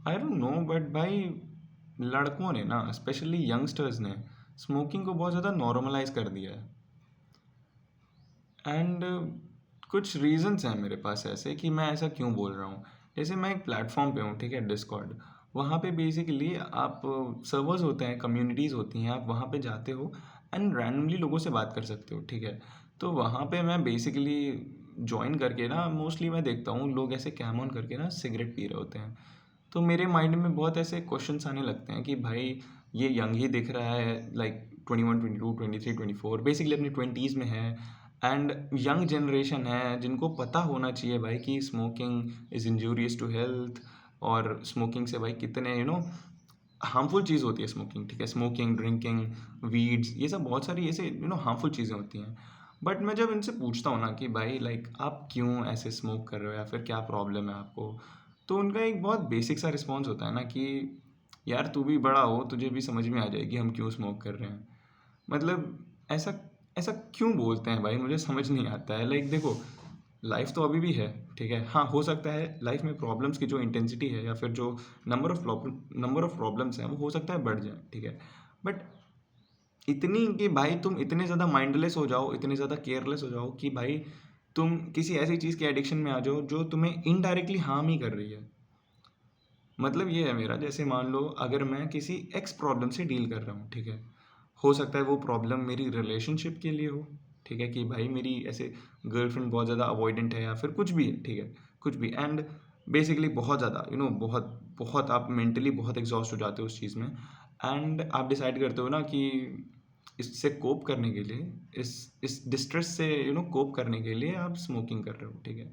I don't know, but भाई लड़कों ने ना, स्पेशली यंगस्टर्स ने स्मोकिंग को बहुत ज़्यादा नॉर्मलाइज कर दिया है। एंड कुछ रीजंस हैं मेरे पास ऐसे कि मैं ऐसा क्यों बोल रहा हूँ। जैसे मैं एक प्लेटफॉर्म पे हूँ, ठीक है, डिस्कॉर्ड। वहाँ पे बेसिकली आप सर्वर्स होते हैं, कम्युनिटीज़ होती हैं, आप वहाँ पे जाते हो एंड रैंडमली लोगों से बात कर सकते हो, ठीक है। तो वहाँ पे मैं बेसिकली ज्वाइन करके ना, मोस्टली मैं देखता हूँ लोग ऐसे कैम ऑन करके ना सिगरेट पी रहे होते हैं। तो मेरे माइंड में बहुत ऐसे क्वेश्चंस आने लगते हैं कि भाई ये यंग ही दिख रहा है, लाइक 21, 22, 23, 24, बेसिकली अपनी ट्वेंटीज़ में है। एंड यंग जनरेशन है जिनको पता होना चाहिए भाई कि smoking is injurious to health, और स्मोकिंग से भाई कितने हार्मफुल चीज़ होती है स्मोकिंग, ठीक है। स्मोकिंग, ड्रिंकिंग, वीड्स, ये सब बहुत सारी ऐसे हार्मफुल चीज़ें होती हैं। बट मैं जब इनसे पूछता हूँ ना कि भाई लाइक आप क्यों ऐसे स्मोक कर रहे हो या फिर क्या प्रॉब्लम है आपको, तो उनका एक बहुत बेसिक सा रिस्पॉन्स होता है ना कि यार तू भी बड़ा हो, तुझे भी समझ में आ जाएगी हम क्यों स्मोक कर रहे हैं। मतलब ऐसा ऐसा क्यों बोलते हैं भाई, मुझे समझ नहीं आता है। लाइक देखो, लाइफ तो अभी भी है, ठीक है। हाँ, हो सकता है लाइफ में प्रॉब्लम्स की जो इंटेंसिटी है या फिर जो नंबर ऑफ प्रॉब्लम्स हैं वो हो सकता है बढ़ जाए, ठीक है। बट इतनी कि भाई तुम इतने ज़्यादा माइंडलेस हो जाओ, इतने ज़्यादा केयरलेस हो जाओ कि भाई तुम किसी ऐसी चीज़ के एडिक्शन में आ जाओ जो तुम्हें इनडायरेक्टली हार्म ही कर रही है। मतलब ये है मेरा, जैसे मान लो अगर मैं किसी एक्स प्रॉब्लम से डील कर रहा हूँ, ठीक है। हो सकता है वो प्रॉब्लम मेरी रिलेशनशिप के लिए हो, ठीक है, कि भाई मेरी ऐसे गर्लफ्रेंड बहुत ज़्यादा अवॉइडेंट है या फिर कुछ भी है, ठीक है, कुछ भी। एंड बेसिकली बहुत ज़्यादा बहुत बहुत आप मेंटली बहुत एग्जॉस्ट हो जाते हो उस चीज़ में। एंड आप डिसाइड करते हो ना कि इससे कोप करने के लिए, इस डिस्ट्रेस से कोप करने के लिए आप स्मोकिंग कर रहे हो, ठीक है।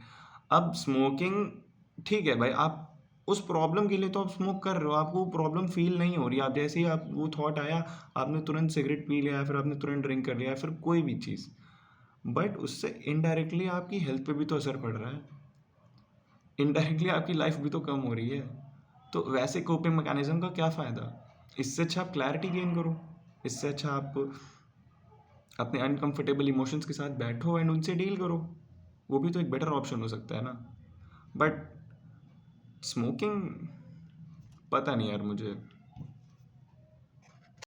अब स्मोकिंग, ठीक है भाई, आप उस प्रॉब्लम के लिए तो आप स्मोक कर रहे हो, आपको वो प्रॉब्लम फील नहीं हो रही। आप जैसे ही आप वो थॉट आया, आपने तुरंत सिगरेट पी लिया, फिर आपने तुरंत ड्रिंक कर लिया, फिर कोई भी चीज़। बट उससे इनडायरेक्टली आपकी हेल्थ पे भी तो असर पड़ रहा है, इनडायरेक्टली आपकी लाइफ भी तो कम हो रही है। तो वैसे कोपिंग मैकेनिज्म का क्या फ़ायदा? इससे अच्छा आप क्लैरिटी गेन करो। इससे अच्छा आप अपने अनकंफर्टेबल इमोशंस के साथ बैठो एंड उनसे डील करो। वो भी तो एक बेटर ऑप्शन हो सकता है ना। बट स्मोकिंग, पता नहीं यार मुझे,